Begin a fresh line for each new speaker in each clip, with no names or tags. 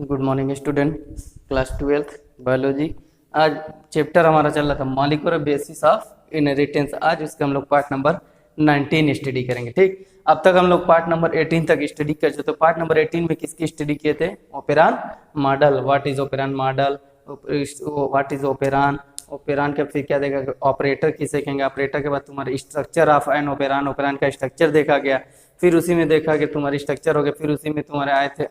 Good morning student, class 12th biology. आज chapter हमारा चल रहा था मॉलिक्यूलर बेसिस ऑफ इनहेरिटेंस। आज उसका हम लोग पार्ट नंबर 19 स्टडी करेंगे। ठीक, अब तक हम लोग पार्ट नंबर 18 तक स्टडी कर चुके। तो पार्ट नंबर 18 में किसकी स्टडी किए थे? Operon model. What is operon model, what is operon, operon के फिर क्या देखा, ऑपरेटर किसे कहेंगे, ऑपरेटर के बाद तुम्हारे structure of an operon, operon का स्ट्रक्चर देखा गया। फिर उसी में देखा कि तुम्हारे स्ट्रक्चर हो गए। फिर उसी में तुम्हारे आए थे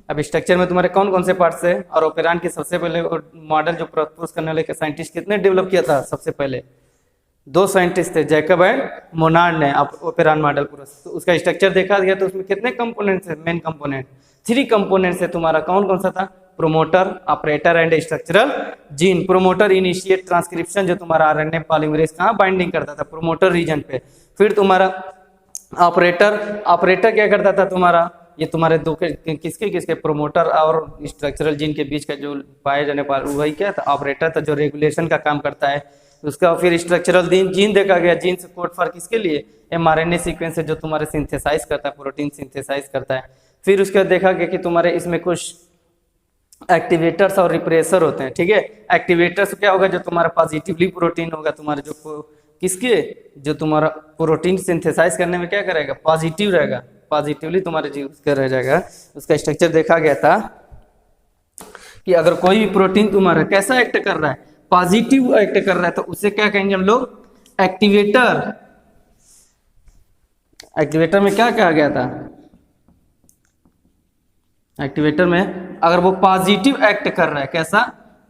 अब स्ट्रक्चर में तुम्हारे कौन कौन से पार्ट्स है, और ओपेरान के सबसे पहले मॉडल जो प्रपोज करने वाले साइंटिस्ट कितने डेवलप किया था? सबसे पहले 2 साइंटिस्ट थे, जैकब एंड मोनार्ड ने ओपेरान मॉडल पूरा। तो उसका स्ट्रक्चर देखा गया। तो उसमें कितने कंपोनेंट्स है? मेन कंपोनेंट 3 कंपोनेंट्स है तुम्हारा। कौन कौन सा था? Promoter, operator and structural gene. Promoter initiate transcription, जो तुम्हारा आरएनए पॉलीमरेज कहाँ बाइंडिंग करता था? प्रोमोटर रीजन पे। फिर तुम्हारा ऑपरेटर क्या करता था तुम्हारा? ये तुम्हारे दो किसके प्रोमोटर और स्ट्रक्चरल जीन के बीच का जो पाए जाने वाला वही क्या था? ऑपरेटर था, जो रेगुलेशन का काम करता है उसका। फिर स्ट्रक्चरल जीन देखा गया। जीन से कोड फॉर किसके लिए? एमआरएनए सीक्वेंस है, जो तुम्हारे सिंथेसाइज करता है, प्रोटीन सिंथेसाइज करता है। फिर उसके बाद देखा गया कि तुम्हारे इसमें कुछ एक्टिवेटर्स और रिप्रेसर होते हैं। ठीक है, एक्टिवेटर्स क्या होगा? जो तुम्हारा पॉजिटिवली प्रोटीन होगा, तुम्हारे जो किसके, जो तुम्हारा प्रोटीन सिंथेसाइज करने में क्या करेगा? पॉजिटिव रहेगा, पॉजिटिवली तुम्हारे जीव उसका रह जाएगा। उसका स्ट्रक्चर देखा गया था कि अगर कोई भी प्रोटीन तुम्हारा कैसा एक्ट कर रहा है, पॉजिटिव एक्ट कर रहा है, तो उसे क्या कहेंगे हम लोग? एक्टिवेटर। एक्टिवेटर में क्या कहा गया था? एक्टिवेटर में अगर वो पॉजिटिव एक्ट कर रहा है, कैसा?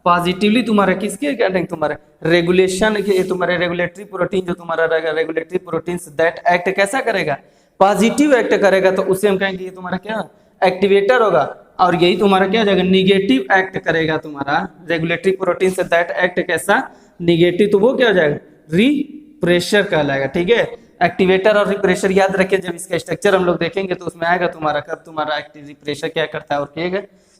पॉजिटिवली तुम्हारे किसके अकॉर्डिंग? तुम्हारे रेगुलेशन के, तुम्हारे रेगुलेटरी प्रोटीन जो तुम्हारा रहेगा, रेगुलेटरी प्रोटीन्स दैट एक्ट कैसा करेगा? पॉजिटिव एक्ट करेगा। तो उससे हम कहेंगे ये तुम्हारा क्या? एक्टिवेटर होगा। और यही तुम्हारा क्या हो जाएगा? निगेटिव एक्ट करेगा तुम्हारा regulatory protein say that act कैसा? निगेटिव। तो वो क्या हो जाएगा? रिप्रेशर कहलाएगा। ठीक है, एक्टिवेटर और रिप्रेशर याद रखें। जब इसका स्ट्रक्चर हम लोग देखेंगे तो उसमें आएगा तुम्हारा कब तुम्हारा रिप्रेशर क्या करता है और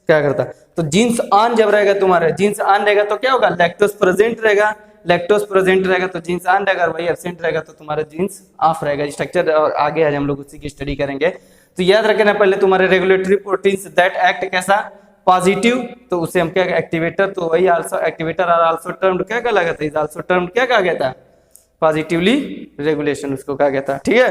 क्या करता है। तो जीन्स ऑन जब रहेगा तुम्हारा, जीन्स ऑन रहेगा तो क्या होगा? लैक्टोज प्रेजेंट रहेगा। लैक्टोज प्रेजेंट रहेगा तो जीन्स ऑन रहेगा, और वही एब्सेंट रहेगा तो तुम्हारा जीन्स ऑफ रहेगा। स्ट्रक्चर आगे आज हम लोग उसी की स्टडी करेंगे। तो याद रखना पहले तुम्हारे रेगुलेटरी प्रोटीन्स दैट एक्ट कैसा? पॉजिटिव। तो उसे हम क्या? एक्टिवेटर। तो वही आल्सो एक्टिवेटर और आल्सो टर्म्ड क्या कहलाया था? इज आल्सो टर्म्ड क्या कहा गया था? पॉजिटिवली रेगुलेशन उसको कहा गया था। ठीक है,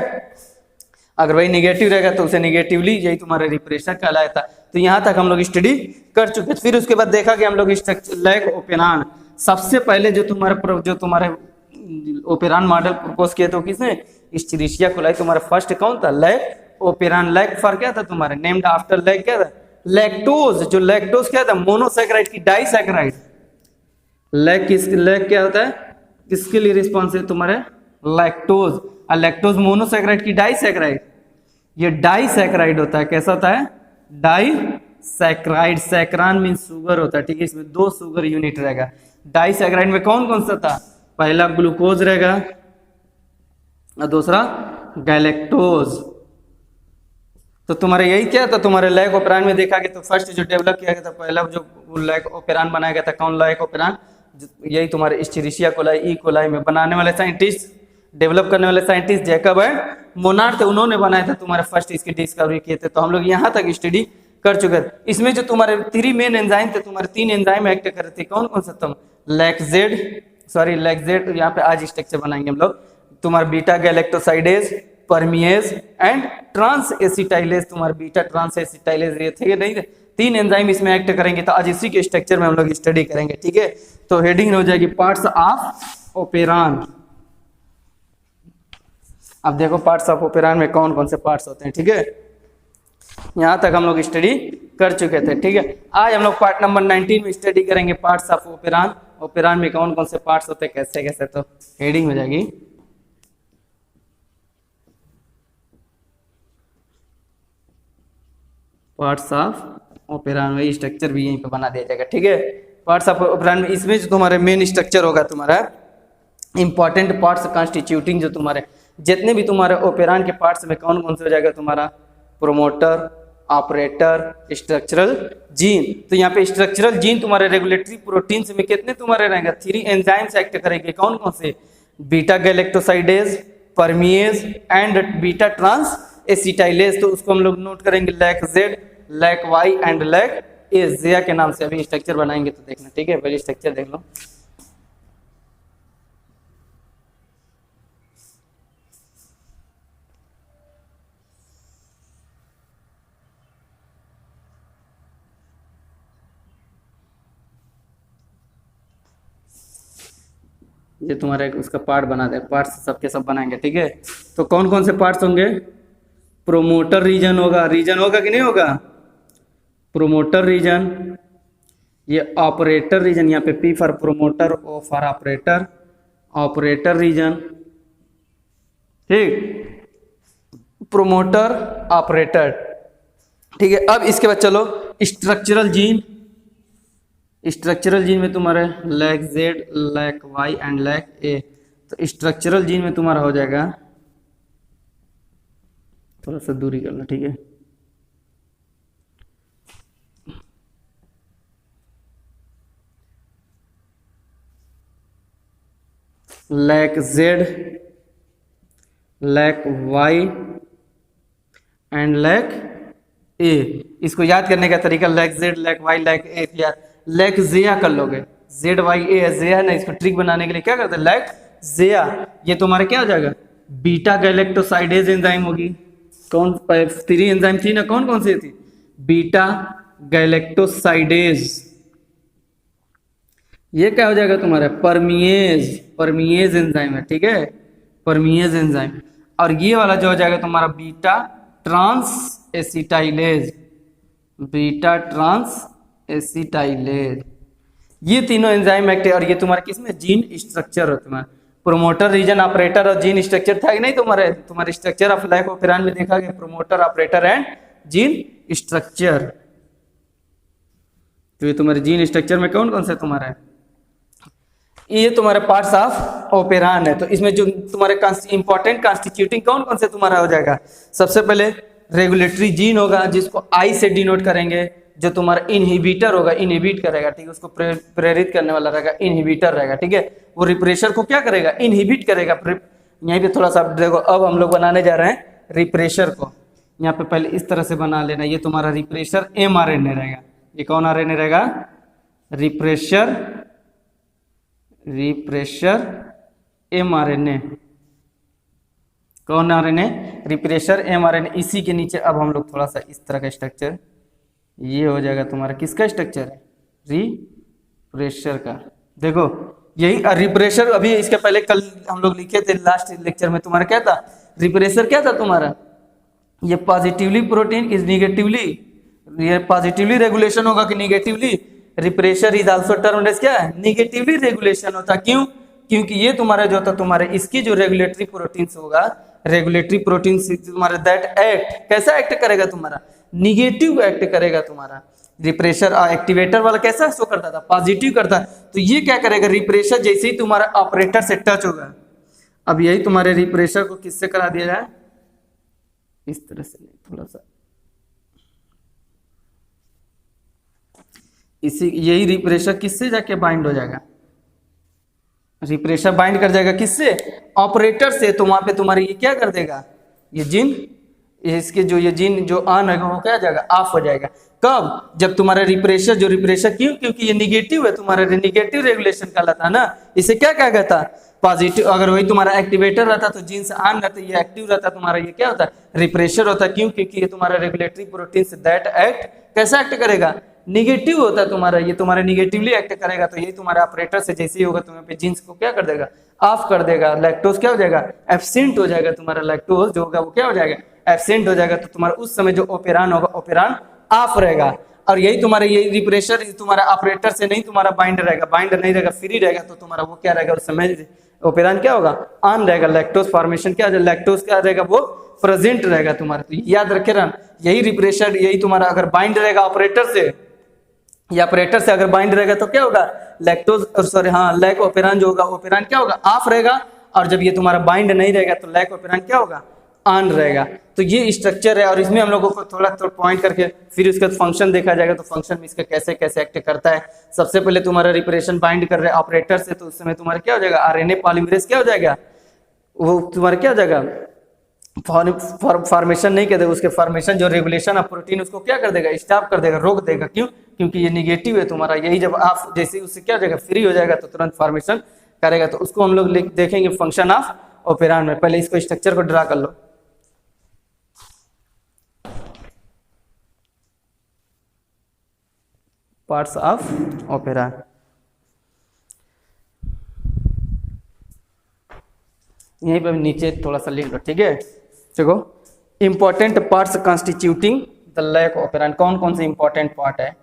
अगर वही निगेटिव रहेगा तो उसे निगेटिवली, यही तुम्हारे रिप्रेशर कहलाया था। तो यहाँ तक हम लोग स्टडी कर चुके। फिर उसके बाद देखा कि हम लोग लैक ओपेरान, सबसे पहले जो तुम्हारे ओपेरान मॉडल प्रपोज किए तो किसने? Escherichia coli. तुम्हारा फर्स्ट कौन था? Lack operon. लैक फॉर क्या था तुम्हारे? नेम्ड आफ्टर लैक क्या था? लैक्टोज। जो लैक्टोज क्या था? मोनोसैकेराइड की डाइसैकेराइड। लैक क्या होता है? किसके लिए रिस्पॉन्स है तुम्हारे? लैक्टोज। और लैक्टोज मोनोसैकेराइड की डाइसैकेराइड। ये डाइसैकेराइड होता है। कैसा होता है? डाइसैकेराइड। सैकरान मीन शुगर होता है। ठीक है, इसमें 2 शुगर यूनिट रहेगा। डाइसैकेराइड में कौन कौन सा था? पहला ग्लूकोज रहेगा और दूसरा गैलेक्टोज। तो तुम्हारे यही क्या था? तुम्हारे लैक ओपेरान में देखा गया। तो फर्स्ट जो डेवलप किया गया था, पहला जो लैक ओपेरान बनाया गया था, कौन लैक ओपेरान? यही तुम्हारे एस्चेरिचिया कोलाई, ई कोलाई में बनाने वाले साइंटिस्ट, डेवलप करने वाले साइंटिस्ट जैकब एंड मोनार्ड थे। उन्होंने बनाया था तुम्हारे फर्स्ट, इसकी डिस्कवरी किए थे। तो हम लोग यहाँ तक स्टडी कर चुके थे। इसमें जो तुम्हारे 3 मेन एंजाइम थे, तुम्हारे 3 एंजाइम एक्ट कर रहे थे। कौन कौन सा? तुम लैक्जेड। यहाँ पे आज स्ट्रक्चर बनाएंगे हम लोग। तुम्हारा beta galactosidase, permease and transacetylase. तुम्हारे बीटा ट्रांस एसिटाइलेज ये थे नहीं थे? 3 एंजाइम इसमें एक्ट करेंगे। तो आज इसी के स्ट्रक्चर में हम लोग स्टडी करेंगे। ठीक है, तो हेडिंग हो जाएगी पार्ट्स ऑफ ओपेरान। अब देखो पार्ट्स ऑफ ओपेरान में कौन कौन से पार्ट्स होते हैं। ठीक है, यहाँ तक हम लोग स्टडी कर चुके थे। ठीक है, आज हम लोग पार्ट नंबर 19 में स्टडी करेंगे पार्ट्स ऑफ ओपेरान। ओपेरान में कौन कौन से पार्ट्स होते हैं, कैसे कैसे। तो हेडिंग हो जाएगी पार्ट्स ऑफ ओपेरान। वही स्ट्रक्चर भी यहीं पे बना दिया जाएगा। ठीक है, पार्ट्स ऑफ ओपेरान में इसमें जो तुम्हारे मेन स्ट्रक्चर होगा, तुम्हारा इंपॉर्टेंट पार्ट्स कॉन्स्टिट्यूटिंग, जो तुम्हारे जितने भी तुम्हारे ओपेरान के पार्ट्स में कौन कौन से हो जाएगा? तुम्हारा प्रोमोटर, ऑपरेटर, स्ट्रक्चरल जीन। तो यहाँ पे स्ट्रक्चरल जीन तुम्हारे रेगुलेटरी प्रोटीन्स में कितने तुम्हारे रहेंगे? 3 एंजाइम्स एक्ट करेंगे। कौन कौन से? Beta galactosidase, permease and beta transacetylase. तो उसको हम लोग नोट करेंगे lac Z, lac Y and lac A ज़िया के नाम से अभी स्ट्रक्चर बनाएंगे तो देखना, ठीक है। पहले स्ट्रक्चर देख लो। ये तुम्हारे उसका पार्ट बना दे, पार्ट्स सबके सब बनाएंगे, ठीक है। तो कौन कौन से पार्ट्स होंगे? प्रोमोटर रीजन होगा, रीजन होगा कि नहीं होगा? प्रोमोटर रीजन, ये ऑपरेटर रीजन, यहाँ पे P for promoter, O for operator, operator region, ठीक, प्रोमोटर ऑपरेटर, ठीक है। अब इसके बाद चलो स्ट्रक्चरल जीन। स्ट्रक्चरल जीन में तुम्हारे lac Z, lac Y and lac A. तो स्ट्रक्चरल जीन में तुम्हारा हो जाएगा, थोड़ा सा दूरी करना, ठीक है। Lac Z, lac Y and lac A. इसको याद करने का तरीका lac Z, lac Y, lac A, या लैक जेया कर लोगे। जेड वाई ए जेया ना, इसको ट्रिक बनाने के लिए क्या करते हैं? लैक जेया। ये तुम्हारे क्या हो जाएगा? बीटा गैलेक्टोसाइडेज एंजाइम होगी। कौन 3 एंजाइम थी ना, कौन कौन सी थी? Beta galactosidase. ये क्या हो जाएगा तुम्हारा? परमिएज, परमिएज एंजाइम है, ठीक है, परमिएज एंजाइम। और ये वाला जो हो जाएगा तुम्हारा beta transacetylase, beta transacetylase. ये तीनों एंजाइम एक्टिव, और ये तुम्हारे किसमें? जीन स्ट्रक्चर हो तुम्हारा। प्रोमोटर रीजन, ऑपरेटर और जीन स्ट्रक्चर था कि नहीं तुम्हारे स्ट्रक्चर ऑफ लाइफ ऑपेरान में देखा गया, promoter, operator and gene structure. तो ये तुम्हारे जीन स्ट्रक्चर में कौन कौन से तुम्हारा है? ये तुम्हारे पार्ट्स ऑफ ऑपेरान है। तो इसमें जो तुम्हारे इंपॉर्टेंट कॉन्स्टिट्यूटिंग कौन कौन से तुम्हारा हो जाएगा? सबसे पहले रेगुलेटरी जीन होगा, जिसको आई से डिनोट करेंगे। जो तुम्हारा इनहिबिटर होगा, इनहिबिट करेगा, ठीक है, उसको प्रेरित करने वाला रहेगा, इनहिबिटर रहेगा, ठीक है। वो रिप्रेशर को क्या करेगा? इनहिबिट करेगा। यहीं पे थोड़ा सा देखो, अब हम लोग बनाने जा रहे हैं रिप्रेशर को। यहाँ पे पहले इस तरह से बना लेना, ये तुम्हारा रिप्रेशर mRNA रहेगा। ये कौन RNA रहेगा? Refresher, refresher mRNA। कौन RNA? Refresher mRNA। इसी के नीचे अब हम लोग थोड़ा सा इस तरह का स्ट्रक्चर, ये हो जाएगा तुम्हारा किसका स्ट्रक्चर है? रिप्रेशर का। देखो यही रिप्रेशर, अभी इसके पहले कल हम लोग लिखे थे लास्ट लेक्चर में, तुम्हारा क्या था? रिप्रेशर क्या था तुम्हारा? ये पॉजिटिवली प्रोटीन इज निगेटिवली, ये पॉजिटिवली रेगुलेशन होगा कि negatively? Repressor is also termed as क्या है? निगेटिवली रेगुलेशन होता। क्यों? क्योंकि ये तुम्हारा जो होता तुम्हारे इसकी जो रेगुलेटरी प्रोटीन्स होगा, रेगुलेटरी प्रोटीन्स तुम्हारे दैट एक्ट, कैसा एक्ट करेगा तुम्हारा? निगेटिव एक्ट करेगा तुम्हारा। रिप्रेशर एक्टिवेटर वाला कैसा शो करता था? पॉजिटिव करता। तो ये क्या करेगा? रिप्रेशर जैसे ही तुम्हारा ऑपरेटर से टच होगा, अब यही तुम्हारे रिप्रेशर को किससे करा दिया जाए? इस तरह से, थोड़ा सा इसी, यही रिप्रेशर किससे जाके बाइंड हो जाएगा? रिप्रेशर बाइंड कर जाएगा किससे? ऑपरेटर से। तो वहां पे तुम्हारे ये क्या कर देगा? ये जीन, इसके जो ये जीन जो ऑन है वो क्या हो जाएगा? ऑफ हो जाएगा। कब? जब तुम्हारा रिप्रेशर, जो रिप्रेशर, क्यों? क्योंकि ये निगेटिव है, तुम्हारा निगेटिव रेगुलेशन का था ना। इसे क्या कहा गया था? पॉजिटिव। अगर वही तुम्हारा एक्टिवेटर रहता तो जीन से ऑन रहता, ये एक्टिव रहता, तुम्हारा ये क्या होता? रिप्रेशर होता। क्यों? क्योंकि ये तुम्हारा regulatory protein say that act कैसा एक्ट करेगा? निगेटिव होता है तुम्हारा, ये तुम्हारे निगेटिवली एक्ट करेगा। तो ये तुम्हारे ऑपरेटर से जैसे ही होगा तुम्हें पे जीन्स को क्या कर देगा? ऑफ कर देगा। लैक्टोज क्या हो जाएगा? एब्सेंट हो जाएगा। तुम्हारा लैक्टोज जो होगा वो क्या हो जाएगा? एब्सेंट हो जाएगा। तो तुम्हारा उस समय जो ओपेरान होगा, ओपेरान ऑफ रहेगा। और यही तुम्हारे यही रिप्रेशर तुम्हारा ऑपरेटर से नहीं तुम्हारा बाइंड रहेगा, बाइंड नहीं रहेगा, फ्री रहेगा। तो तुम्हारा वो क्या रहेगा? उस समय ओपेरान क्या होगा? ऑन रहेगा। लैक्टोज फॉर्मेशन क्या हो जाएगा? लैक्टोज क्या रहेगा? वो प्रेजेंट रहेगा तुम्हारा। तो याद रखे रहना, यही रिप्रेशर, यही तुम्हारा अगर बाइंड रहेगा ऑपरेटर से, या ऑपरेटर से अगर बाइंड रहेगा तो क्या होगा? लैक्टोज, सॉरी हाँ, लैक ओपेरान जो होगा, ओपेरान क्या होगा? ऑफ रहेगा। और जब ये तुम्हारा बाइंड नहीं रहेगा तो लैक ओपेरान क्या होगा? ऑन रहेगा। तो ये स्ट्रक्चर है। और इसमें हम लोगों को थोड़ा पॉइंट करके फिर उसका फंक्शन देखा जाएगा। तो फंक्शन में इसका कैसे कैसे एक्ट करता है। सबसे पहले तुम्हारा रिप्रेशन बाइंड कर रहे हैं ऑपरेटर से, तो उस समय तुम्हारा क्या हो जाएगा? आरएनए पॉलीमरेज क्या हो जाएगा? वो तुम्हारा क्या हो जाएगा? फॉर्मेशन नहीं कर देगा, उसके फॉर्मेशन जो रेगुलेशन ऑफ प्रोटीन उसको क्या कर देगा, स्टॉप कर देगा, रोक देगा। क्यों? क्योंकि ये निगेटिव है तुम्हारा। यही जब आप जैसे उससे क्या हो जाएगा, फ्री हो जाएगा तो तुरंत फॉर्मेशन करेगा। तो उसको हम लोग देखेंगे फंक्शन ऑफ ऑपेरान में। पहले इसको स्ट्रक्चर को ड्रा कर लो। पार्ट्स ऑफ ऑपेरान, यहीं पर नीचे थोड़ा सा लिख लो, ठीक है। देखो, important parts constituting the lac operon. कौन कौन से इंपॉर्टेंट पार्ट है?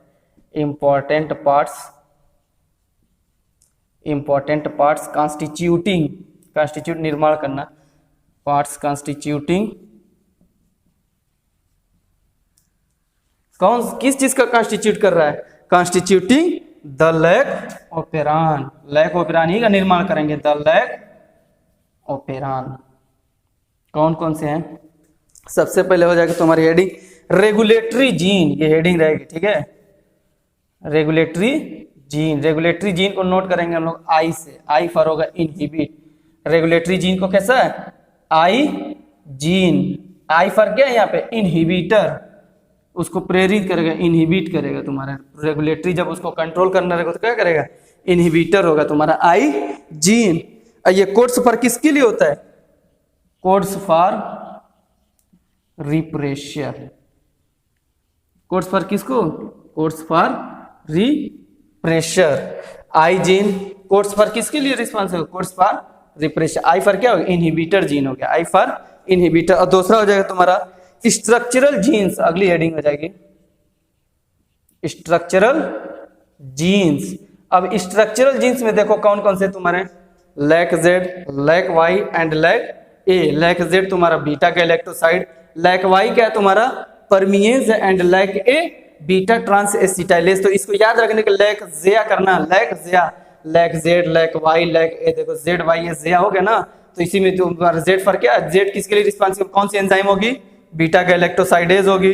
इंपॉर्टेंट पार्ट्स कॉन्स्टिट्यूटिंग, कॉन्स्टिट्यूट निर्माण करना, पार्ट्स कॉन्स्टिट्यूटिंग कौन किस चीज का कॉन्स्टिट्यूट कर रहा है? Constituting the lac operon. Lac operon ही का निर्माण करेंगे, द लैक ऑपेरान। कौन कौन से हैं? सबसे पहले हो जाएगा तुम्हारी हेडिंग रेगुलेटरी जीन, ये हेडिंग रहेगी, ठीक है। रेगुलेटरी जीन को नोट करेंगे हम लोग आई से। आई फॉर होगा इनहिबिट। रेगुलेटरी जीन को कैसा है? आई जीन। आई फॉर क्या है यहाँ पे? इनहिबिटर, उसको प्रेरित करेगा, इनहिबिट करेगा तुम्हारा। रेगुलेटरी जब उसको कंट्रोल करना रहेगा तो क्या करेगा? इनहिबिटर होगा तुम्हारा आई जीन। ये कोड्स फॉर किसके लिए होता है? Codes for repressor. Codes for किसको? Codes for repressor. I gene codes for किसके लिए responsible? Codes for repressor. I for क्या होगा? इनहिबिटर जीन हो गया, आई फॉर इनहिबिटर। और दूसरा हो जाएगा तुम्हारा स्ट्रक्चरल जीन्स, अगली हेडिंग हो जाएगी स्ट्रक्चरल जीन्स। अब स्ट्रक्चरल जीन्स में देखो कौन कौन से तुम्हारे? Lac Z, lac Y and lac A. Lac Z तुम्हारा बीटा गैलेक्टोसाइड, लैक वाई क्या है तुम्हारा? Permease and lac A beta transacetylase. तो इसको याद रखने के लैक जेया करना, लैक जेया, lac Z, lac Y, lac A. देखो जेड वाई ए जेया हो गया ना, तो इसी में तुम्हारा जेड फॉर क्या? जेड किसके लिए रिस्पॉन्सिबल? कौन सी एंजाइम होगी? बीटा गैलेक्टोसाइडेज होगी।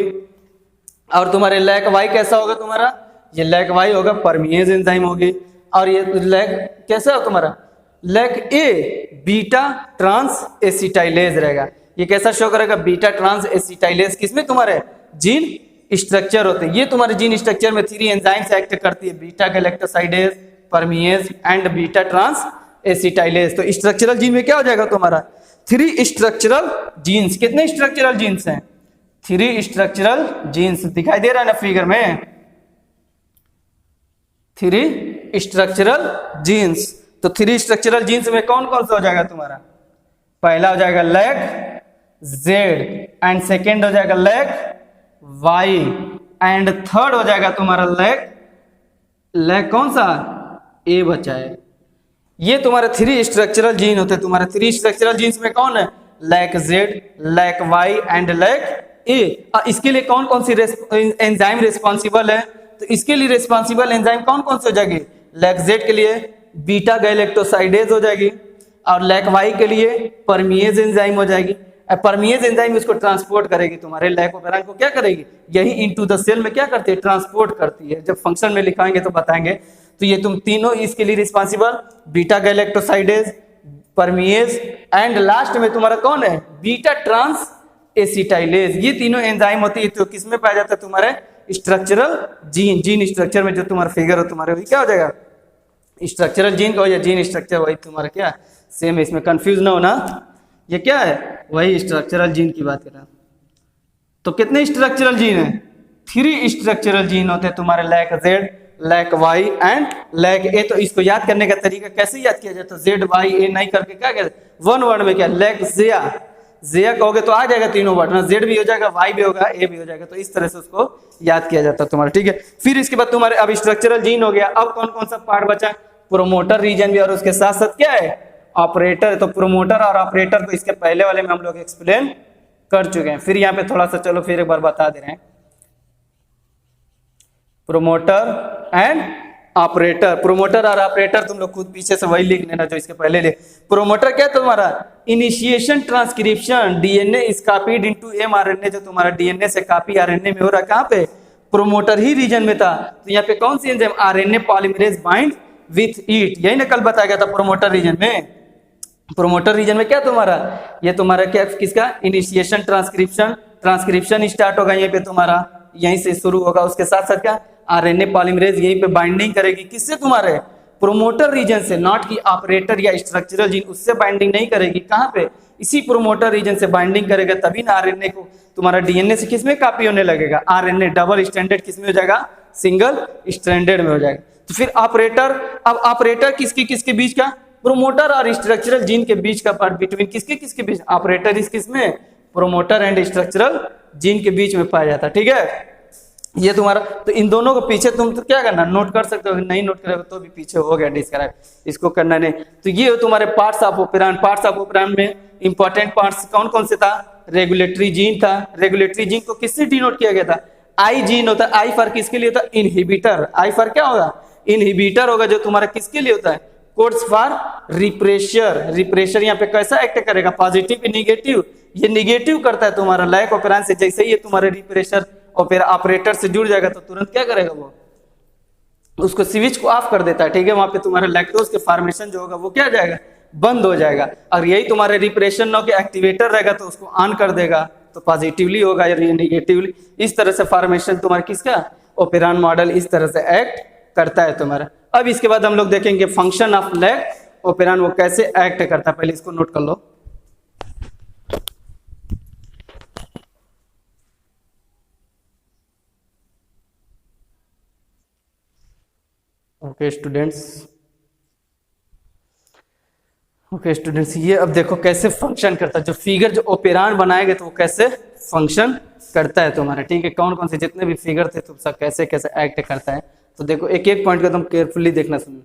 और तुम्हारे लैक वाई कैसा होगा तुम्हारा? ये लैक वाई होगा, परमिएज एंजाइम होगी। और ये लैक कैसा हो तुम्हारा? Lac A beta transacetylase रहेगा। ये कैसा शो करेगा? Beta transacetylase. किसमें तुम्हारे? जीन स्ट्रक्चर होते हैं। ये तुम्हारे जीन स्ट्रक्चर में 3 एंजाइम्स एक्ट करती है, beta galactosidase, permease and beta transacetylase. तो स्ट्रक्चरल जीन में क्या हो जाएगा तुम्हारा? 3 स्ट्रक्चरल जीन्स। कितने स्ट्रक्चरल जीन्स हैं? 3 स्ट्रक्चरल जीन्स। दिखाई दे रहा है ना फिगर में? 3 स्ट्रक्चरल जीन्स। तो 3 स्ट्रक्चरल जीन्स में कौन कौन सा हो जाएगा तुम्हारा? पहला हो जाएगा लैक जेड एंड सेकेंड हो जाएगा लैक वाई एंड थर्ड हो जाएगा तुम्हारा लैक कौन सा? ए बचा है। ये तुम्हारे 3 स्ट्रक्चरल जीन होते हैं। तुम्हारे 3 स्ट्रक्चरल जीन्स में कौन है? Lac Z, lac Y and lac A. इसके लिए कौन कौन सी एंजाइम रिस्पॉन्सिबल है? तो इसके लिए रिस्पॉन्सिबल एंजाइम कौन कौन से हो जाएगी? लैक जेड के लिए बीटा गैलेक्टोसाइडेज हो जाएगी, और लैक वाई के लिए परमिएज एंजाइम हो जाएगी। परमिएज एंजाइम इसको ट्रांसपोर्ट करेगी, तुम्हारे लैक ऑपेरान को क्या करेगी? यही इनटू द सेल में क्या करती है? ट्रांसपोर्ट करती है। जब फंक्शन में लिखाएंगे तो बताएंगे। तो ये तुम तीनों इसके लिए responsible, beta galactosidase, permease and last में तुम्हारा कौन है? Beta transacetylase. ये तीनों एंजाइम होती है। तो किसमें पाया जाता है? तुम्हारे स्ट्रक्चरल जीन स्ट्रक्चर में जो तुम्हारा फिगर हो तुम्हारे, वही क्या हो जाएगा? स्ट्रक्चरल जीन का हो या जीन स्ट्रक्चर, वही तुम्हारा क्या सेम है। इसमें कंफ्यूज ना होना, ये क्या है? वही स्ट्रक्चरल जीन की बात कर रहा हूं। तो कितने स्ट्रक्चरल जीन है? 3 स्ट्रक्चरल जीन होते हैं तुम्हारे, lac Z, lac Y and lac A. तो इसको याद करने का तरीका कैसे याद किया जाए? तो जेड वाई ए नहीं करके क्या कहते? 1 वर्ड में क्या? लैक जेया। जेया कहोगे तो आ जाएगा तीनों वर्ड ना, जेड भी हो जाएगा, वाई भी होगा, ए भी हो जाएगा। तो इस तरह से उसको याद किया जाता है तुम्हारा, ठीक है। फिर इसके बाद तुम्हारे अब स्ट्रक्चरल जीन हो गया। अब कौन कौन सा पार्ट बचा? प्रोमोटर रीजन भी, और उसके साथ साथ क्या है? ऑपरेटर। तो प्रोमोटर और ऑपरेटर को इसके पहले वाले में हम लोग एक्सप्लेन कर चुके हैं। फिर यहाँ पे थोड़ा सा चलो फिर एक बार बता दे रहे हैं। Promoter and operator. प्रोमोटर और ऑपरेटर तुम लोग खुद पीछे से वही लिख लेना जो इसके पहले लिख। प्रोमोटर क्या है तुम्हारा? Initiation transcription, DNA is copied into mRNA. जो तुम्हारा डीएनए से कॉपी आरएनए में हो रहा है, कहाँ पे? प्रोमोटर ही रीजन में था। तो यहाँ पे कौन सी enzyme? RNA polymerase bind with it. यही ना कल बताया गया था प्रोमोटर रीजन में। प्रोमोटर रीजन में क्या तुम्हारा, ये तुम्हारा क्या किसका, इनिशिएशन ट्रांसक्रिप्शन, ट्रांसक्रिप्शन स्टार्ट होगा यहीं पे तुम्हारा, यहीं से शुरू होगा। उसके साथ साथ क्या, आरएनए पॉलीमरेज यहीं पे बाइंडिंग करेगी, किससे, तुम्हारे प्रोमोटर रीजन से, नॉट कि ऑपरेटर या स्ट्रक्चरल जीन, उससे बाइंडिंग नहीं करेगी। कहाँ पे, इसी प्रोमोटर रीजन से बाइंडिंग करेगा, तभी ना आरएनए को तुम्हारा डीएनए से किसमें कॉपी होने लगेगा, आरएनए डबल स्टैंडर्ड किसमें हो जाएगा, सिंगल स्टैंडर्ड में हो जाएगा। तो फिर ऑपरेटर, अब ऑपरेटर किसकी किसके बीच का, प्रोमोटर और स्ट्रक्चरल जीन के बीच का पार्ट, बिटवीन किसके किसके बीच, ऑपरेटर इस किसमें, प्रोमोटर एंड स्ट्रक्चरल जीन के बीच में पाया जाता है। ठीक है, ये तुम्हारा, तो इन दोनों को पीछे तुम तो क्या करना, नोट कर सकते हो, नहीं नोट करोगे तो भी पीछे हो गया डिस्क्राइब, इसको करना नहीं। तो ये तुम्हारे parts of operon, parts of operon में इंपॉर्टेंट पार्ट्स कौन कौन से था, रेगुलेटरी जीन था, रेगुलेटरी जीन को किससे डिनोट किया गया था, आई जीन होता है, आई फॉर किसके लिए होता है, इनहिबिटर, आई फॉर क्या होगा, इनहिबिटर होगा, जो तुम्हारा किसके लिए होता है, कोड्स फॉर रिप्रेशर, रिप्रेशर यहाँ पे कैसा एक्ट करेगा, पॉजिटिव निगेटिव, ये निगेटिव करता है तुम्हारा लैक ऑपरेंड से, जैसे ही ये तुम्हारे रिप्रेशर ऑपरेटर से जुड़ जाएगा तो तुरंत क्या करेगा वो, उसको स्विच को ऑफ कर देता है। ठीक है, वहां पे तुम्हारा लैक्टोज के फॉर्मेशन जो होगा वो क्या जाएगा, बंद हो जाएगा। और यही तुम्हारे रिप्रेशन नौ के एक्टिवेटर रहेगा तो उसको ऑन कर देगा, तो पॉजिटिवली होगा या निगेटिवली। इस तरह से फॉर्मेशन तुम्हारा किसका, ओपेरान मॉडल इस तरह से एक्ट करता है तुम्हारा। अब इसके बाद हम लोग देखेंगे फंक्शन ऑफ लैक ओपेरान, वो कैसे एक्ट करता है, पहले इसको नोट कर लो। ओके स्टूडेंट्स, ये अब देखो कैसे फंक्शन करता है, जो फिगर जो ओपेरान बनाएंगे तो वो कैसे फंक्शन करता है तुम्हारा। ठीक है, कौन कौन से जितने भी फिगर थे तो सब कैसे कैसे एक्ट करता है, तो देखो एक एक पॉइंट को तुम केयरफुली देखना सुनो।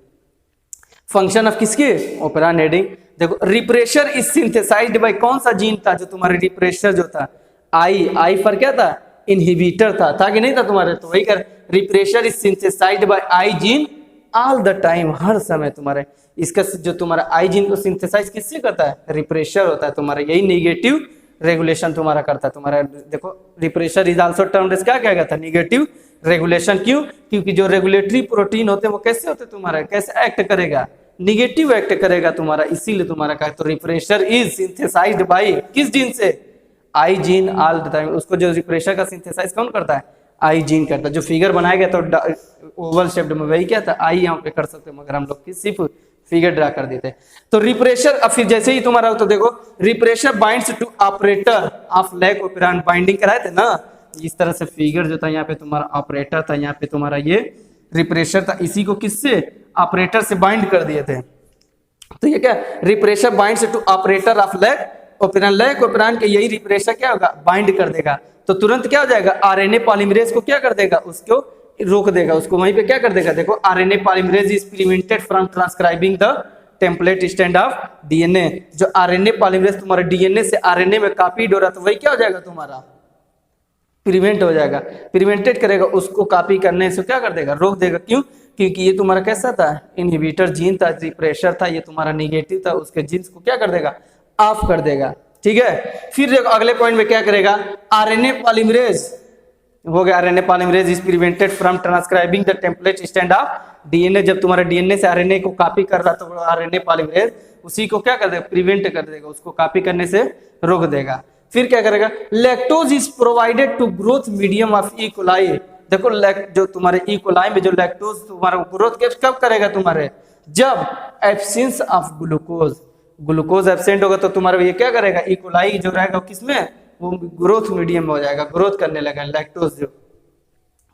फंक्शन ऑफ किसके, ओपेरान हेडिंग, देखो रिप्रेशर इज सिंथेसाइज्ड बाय, कौन सा जीन था जो तुम्हारे रिप्रेशर जो था, आई फॉर क्या था, इनहिबिटर था कि नहीं था तुम्हारे, तो वही कर, repressor is synthesized by I gene all the time, हर समय तुम्हारे, इसका जो तुम्हारा आई जीन को सिंथेसाइज किससे करता है, रिप्रेशर होता है तुम्हारा, यही नेगेटिव रेगुलेशन तुम्हारा करता है तुम्हारा। देखो repressor is also termed as क्या गया था, नेगेटिव रेगुलेशन, क्यों, क्योंकि जो रेगुलेटरी प्रोटीन होते हैं वो कैसे होते तुम्हारा, कैसे एक्ट करेगा, निगेटिव एक्ट करेगा तुम्हारा, इसीलिए तुम्हारा कहा, तो रिप्रेशर इज सिंथेसाइज्ड बाय किस जीन से, आई जीन ऑल द टाइम, उसको जो रिप्रेशर का सिंथेसाइज कौन करता है, आई जीन करता है। जो फिगर बनाया गया तो ओवल शेप्ड में वही क्या था, आई यहाँ पे कर सकते हैं, मगर हम लोग सिर्फ फिगर ड्रा कर देते हैं। तो रिप्रेशर, अब फिर जैसे ही तुम्हारा तो देखो repressor binds to operator of lac operon, binding कराए थे ना, इस तरह से फिगर जो था, यहाँ पे तुम्हारा ऑपरेटर था, यहाँ पे तुम्हारा ये रिप्रेशर था, इसी को किससे, ऑपरेटर से बाइंड कर दिए थे। तो ये क्या, repressor binds to operator of lac operon, lac operon के यही रिप्रेशर क्या होगा, बाइंड कर देगा, तो तुरंत क्या हो जाएगा, आरएनए पॉलीमरेज को क्या कर देगा, उसको रोक देगा, उसको वहीं पे क्या कर देगा, देखो RNA polymerase is prevented from transcribing the template stand of DNA, जो आरएनए पॉलीमरेज तुम्हारे डीएनए से आरएनए में कॉपीड हो रहा, तो वही क्या हो जाएगा तुम्हारा, प्रिवेंट हो जाएगा, प्रिवेंटेड करेगा, उसको कॉपी करने से क्या कर देगा, रोक देगा। क्यों, क्योंकि ये तुम्हारा कैसा था, इनहिबिटर जीन था, रिप्रेशर था, ये तुम्हारा निगेटिव था, उसके जीन्स को क्या कर देगा, ऑफ कर देगा। ठीक है, फिर देखो अगले पॉइंट में क्या करेगा, आरएनए पॉलीमरेज हो गया, RNA polymerase is prevented from transcribing the template stand of DNA, जब तुम्हारा डीएनए से आरएनए को कॉपी कर रहा तो आरएनए पॉलीमरेज उसी को क्या कर देगा, प्रिवेंट कर देगा, उसको कॉपी करने से रोक देगा। फिर क्या करेगा, lactose is provided to growth medium of E coli, देखो जो तुम्हारे ई कोलाई में जो लैक्टोज तुम्हारा ग्रोथ कब करेगा तुम्हारे, जब absence of glucose, glucose absent होगा तो तुम्हारा ये क्या करेगा, ई कोलाई जो रहेगा किसमें, वो ग्रोथ मीडियम में हो जाएगा, ग्रोथ करने लगा लैक्टोज जो।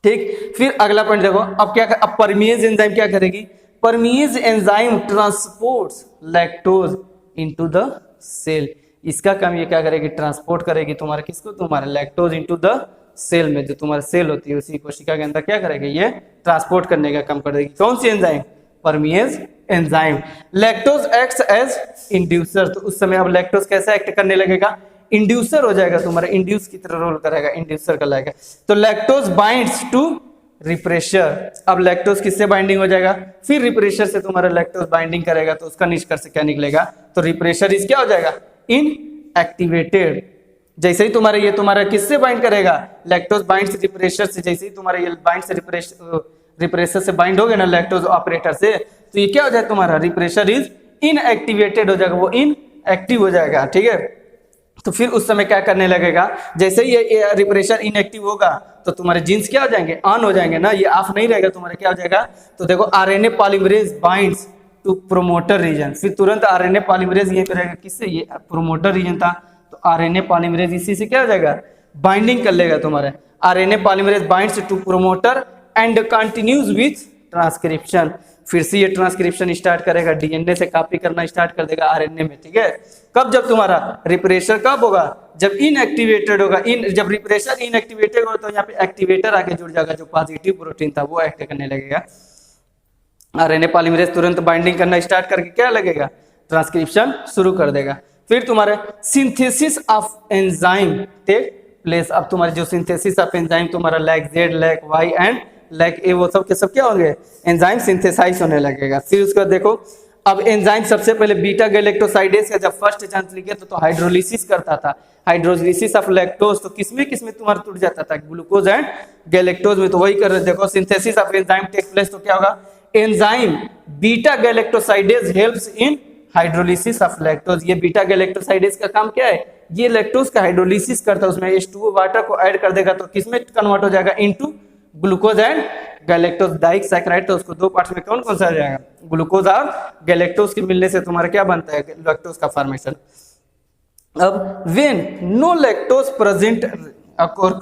ठीक, फिर अगला पॉइंट देखो, अब क्या, अब परमिएज एंजाइम क्या करेगी, permease enzyme transports lactose into the cell, इसका काम ये क्या करेगी, ट्रांसपोर्ट करेगी तुम्हारे किसको, तुम्हारे लैक्टोज इनटू द सेल में, जो तुम्हारा सेल होती है उसी कोशिका के अंदर क्या करेगी, ये ट्रांसपोर्ट करने का काम कर देगी। कौन सी enzyme, permease enzyme. Lactose acts as inducer, तो उस समय अब लैक्टोज कैसा एक्ट करने लगेगा, इंड्यूसर हो जाएगा तुम्हारा, इंड्यूस की तरह रोल करेगा, इंड्यूसर का लगेगा। तो लैक्टोज बाइंड्स टू रिप्रेशर, अब लैक्टोज किससे बाइंडिंग हो जाएगा, फिर रिप्रेशर से तुम्हारा लैक्टोज बाइंडिंग करेगा, तो उसका निष्कर्ष क्या निकलेगा, तो रिप्रेशर इज क्या हो जाएगा, इनएक्टिवेटेड। जैसे ही तुम्हारा ये तुम्हारा किससे बाइंड करेगा, लैक्टोज बाइंड्स रिप्रेशर से, जैसे ही तुम्हारा ये बाइंड से रिप्रेशर से बाइंड हो गया ना लैक्टोज ऑपरेटर से, तो ये क्या हो जाए तुम्हारा, रिप्रेशर इज इनएक्टिवेटेड हो जाएगा, वो इनएक्टिव हो जाएगा, ठीक है। तो फिर उस समय क्या करने लगेगा, जैसे ही ये रिप्रेशर इनएक्टिव होगा तो तुम्हारे जीन्स क्या हो जाएंगे, ऑन हो जाएंगे ना, ये ऑफ नहीं रहेगा, तुम्हारे क्या हो जाएगा। तो देखो RNA polymerase binds to promoter region, फिर तुरंत आरएनए पॉलीमरेज ये करेगा किससे, ये प्रोमोटर रीजन था, तो आरएनए पॉलीमरेज इसी से क्या हो जाएगा, बाइंडिंग कर लेगा तुम्हारे। RNA polymerase binds to promoter and continues with transcription, फिर से ये ट्रांसक्रिप्शन स्टार्ट करेगा, डीएनए से कॉपी करना स्टार्ट कर देगा आरएनए में, ठीक है। कब, जब तुम्हारा रिप्रेशर कब होगा, जब इनएक्टिवेटेड होगा, जब रिप्रेशर इनएक्टिवेटेड होगा तो यहाँ पे एक्टिवेटर आके जुड़ जाएगा, जो पॉजिटिव प्रोटीन था वो एक्ट करने लगेगा। आरएनए पॉलीमरेज तुरंत बाइंडिंग करना स्टार्ट करके क्या लगेगा, ट्रांसक्रिप्शन शुरू कर देगा। फिर तुम्हारे synthesis of enzyme take place, अब तुम्हारे जो सिंथेसिस ऑफ एंजाइम तुम्हारा lac Z, lac Y and lac A, वो सब के सब क्या होंगे, एंजाइम सिंथेसाइज होने लगेगा। फिर उसका देखो, अब एंजाइम सबसे पहले बीटा गैलेक्टोसाइडेज का जब फर्स्ट चांस लिखे तो हाइड्रोलिसिस करता था, हाइड्रोलिसिस ऑफ लैक्टोज, तो किसमें किसमें तुम्हारा टूट जाता था, ग्लूकोज एंड गैलेक्टोज में, तो वही कर रहे। देखो synthesis of enzyme take place, तो क्या होगा, enzyme beta galactosidase helps in hydrolysis of lactose. ये बीटा गैलेक्टोसाइडेज का काम क्या है, ये लैक्टोज का हाइड्रोलिसिस करता है, उसमें H2O वाटर को ऐड कर देगा, तो किसमें कन्वर्ट हो जाएगा, into glucose and galactose disaccharide. तो उसको दो पार्ट्स में कौन कौन सा आ जाएगा, ग्लूकोज और गैलेक्टोज के मिलने से तुम्हारा क्या बनता है, लैक्टोज का फॉर्मेशन। अब व्हेन नो लैक्टोज प्रेजेंट,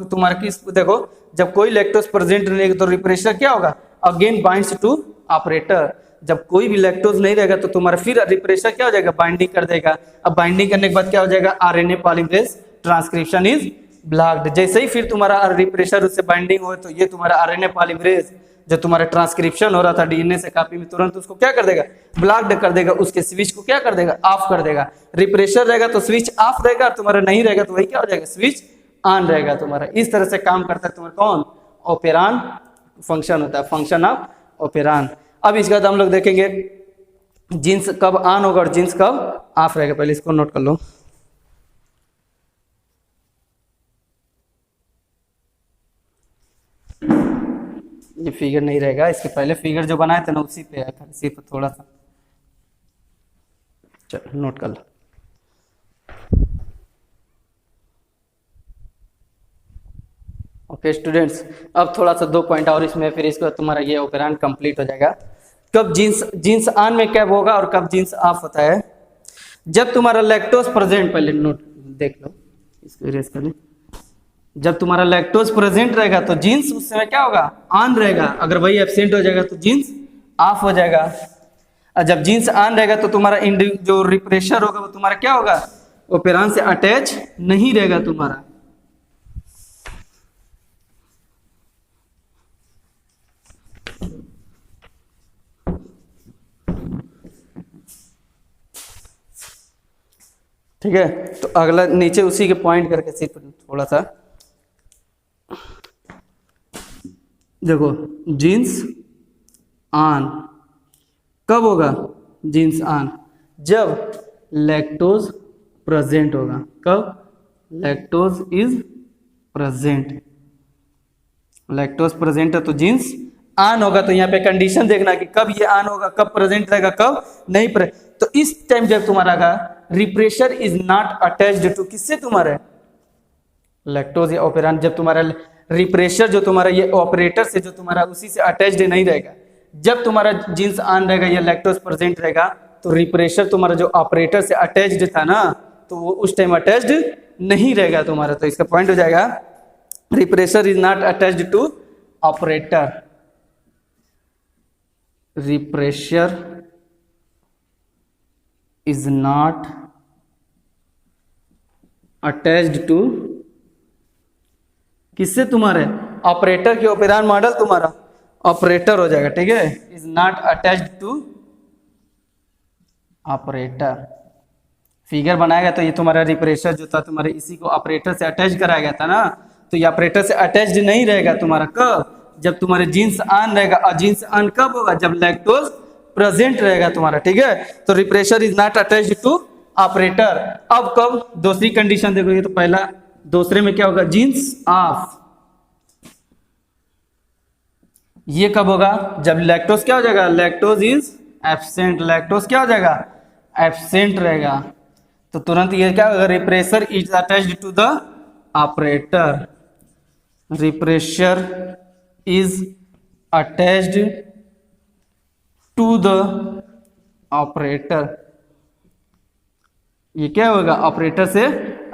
तुम्हारा किस, देखो जब कोई लैक्टोज प्रेजेंट नहीं तो रिप्रेशर क्या होगा, अगेन बाइंड्स टू ऑपरेटर। जब कोई भी लैक्टोज नहीं रहेगा तो तुम्हारा फिर रिप्रेशर क्या हो जाएगा, बाइंडिंग कर देगा। अब बाइंडिंग करने के बाद क्या हो जाएगा, RNA polymerase transcription is blocked. जैसे ही फिर तुम्हारा रिप्रेशर उससे बाइंडिंग हो तो ये तुम्हारा आरएनए पॉलीमरेज जो तुम्हारा ट्रांसक्रिप्शन हो रहा था डीएनए से कॉपी में, तुरंत उसको क्या कर देगा, ब्लॉक्ड कर देगा, उसके स्विच को क्या कर देगा, ऑफ कर देगा। रिप्रेशर रहेगा तो स्विच ऑफ रहेगा, तुम्हारा नहीं रहेगा तो वही क्या हो जाएगा, स्विच ऑन रहेगा तुम्हारा। इस तरह से काम करता है तुम्हारा कौन, ओपेरान फंक्शन होता है, फंक्शन ऑफ ओपेरान। अब इसके बाद हम लोग देखेंगे जीन्स कब ऑन होगा और जीन्स कब ऑफ रहेगा। पहले इसको नोट कर लो। ये फिगर नहीं रहेगा, इसके पहले फिगर जो बनाए थे ना उसी पे है, इसी पे थोड़ा सा चलो नोट कर लो। ओके स्टूडेंट्स, अब थोड़ा सा 2 पॉइंट और इसमें, फिर इसके बाद तुम्हारा ये ऑपरेंड कंप्लीट हो जाएगा। कब जीन्स ऑन में कब होगा और कब जीन्स ऑफ होता है, जब तुम्हारा लैक्टोज प्रेजेंट, पहले नोट देख लो, इसको इरेज कर लो। जब तुम्हारा लैक्टोज प्रेजेंट रहेगा तो जीन्स उस समय क्या होगा, ऑन रहेगा, अगर वही एब्सेंट हो जाएगा तो जीन्स ऑफ हो जाएगा। और जब जीन्स ऑन रहेगा तो तुम्हारा जो रिप्रेशर होगा वो तुम्हारा क्या होगा, ओपेरान से अटैच नहीं रहेगा तुम्हारा। ठीक है, तो अगला नीचे उसी के पॉइंट करके सिर्फ थोड़ा सा देखो, जीन्स ऑन कब होगा, जीन्स ऑन जब लैक्टोज प्रेजेंट होगा। कब, lactose is present, lactose present है तो जीन्स ऑन होगा। तो यहाँ पे कंडीशन देखना कि कब ये ऑन होगा, कब प्रेजेंट रहेगा, कब नहीं तो इस टाइम जब तुम्हारा repressor is not attached to, किससे तुम्हारे लैक्टोज या ओपेरान, जब तुम्हारा रिप्रेशर जो तुम्हारा ये ऑपरेटर से जो तुम्हारा उसी से अटैच्ड नहीं रहेगा। जब तुम्हारा जीन्स ऑन रहेगा या लैक्टोज प्रेजेंट रहेगा तो रिप्रेशर तुम्हारा जो ऑपरेटर से अटैच्ड था ना, तो वो उस टाइम अटैच्ड नहीं रहेगा तुम्हारा। तो इसका पॉइंट हो जाएगा repressor is not attached to operator, repressor is not attached to, किससे तुम्हारे ऑपरेटर के, ओपेरान मॉडल तुम्हारा ऑपरेटर हो जाएगा, ठीक है। Is not attached to operator, figure बनाएगा तो ये तुम्हारा रिप्रेशर जो था तुम्हारे इसी को ऑपरेटर से अटैच कराया गया था ना, तो ये ऑपरेटर से अटैच्ड नहीं रहेगा तुम्हारा। कब, जब तुम्हारे जीन्स ऑन रहेगा। और जीन्स ऑन कब होगा, जब लैक्टोज प्रेजेंट रहेगा तुम्हारा, ठीक है। तो repressor is not attached to operator. अब कब, दूसरी कंडीशन देखो, ये तो पहला, दूसरे में क्या होगा, जीन्स ऑफ। ये कब होगा, जब लैक्टोज क्या हो जाएगा, लैक्टोज इज एब्सेंट, लैक्टोज क्या हो जाएगा, एब्सेंट रहेगा तो तुरंत ये क्या होगा, repressor is attached to the operator, repressor is attached to the operator, ये क्या होगा, ऑपरेटर से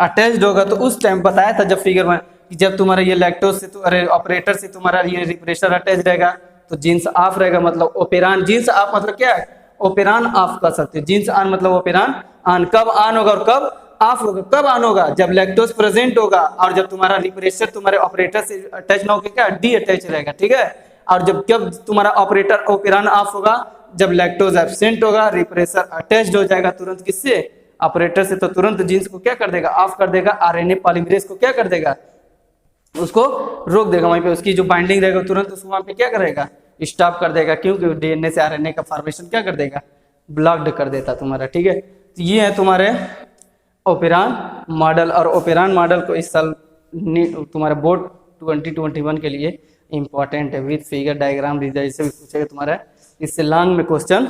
अटैच्ड होगा। तो उस टाइम बताया था जब फिगर में कि जब तुम्हारा ये लैक्टोज से अरे ऑपरेटर से तुम्हारा ये रिप्रेशर अटैच रहेगा तो जीन्स ऑफ रहेगा, मतलब ओपेरान, जीन्स ऑफ मतलब क्या है, ओपेरान ऑफ कर सकते हो, जीन्स ऑन मतलब ओपेरान ऑन। कब ऑन होगा और कब ऑफ होगा, कब ऑन होगा जब लैक्टोज प्रेजेंट होगा और जब तुम्हारा रिप्रेशर तुम्हारे ऑपरेटर से अटैच ना होकर क्या डी अटैच रहेगा, ठीक है। और जब तुम्हारा ऑपरेटर ओपेरान ऑफ होगा, जब लैक्टोज एब्सेंट होगा, रिप्रेशर अटैच्ड हो जाएगा तुरंत किससे, ऑपरेटर से, तो तुरंत जीन्स को क्या कर देगा, ऑफ कर देगा। आरएनए पॉलीमरेज को क्या कर देगा, उसको रोक देगा, वहीं पे उसकी जो बाइंडिंग रहेगा तुरंत उसको वहां पे क्या करेगा, स्टॉप कर देगा, क्योंकि डीएनए से आरएनए का फॉर्मेशन क्या कर देगा, ब्लॉक्ड कर देता तुम्हारा, ठीक है। तो ये है तुम्हारे ओपेरान मॉडल, और ओपेरान मॉडल को इस साल तुम्हारे बोर्ड 2021 के लिए इंपॉर्टेंट है, विद फिगर डायग्राम जैसे भी पूछेगा तुम्हारा, इससे लॉन्ग में क्वेश्चन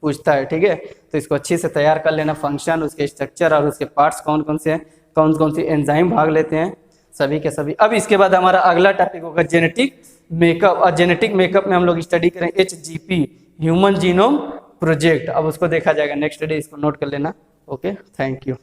पूछता है, ठीक है। तो इसको अच्छे से तैयार कर लेना, फंक्शन, उसके स्ट्रक्चर और उसके पार्ट्स कौन कौन से हैं, कौन कौन सी एंजाइम भाग लेते हैं, सभी के सभी। अब इसके बाद हमारा अगला टॉपिक होगा जेनेटिक मेकअप, और जेनेटिक मेकअप में हम लोग स्टडी करें HGP, ह्यूमन जीनोम प्रोजेक्ट। अब उसको देखा जाएगा नेक्स्ट डे, इसको नोट कर लेना। Okay, thank you.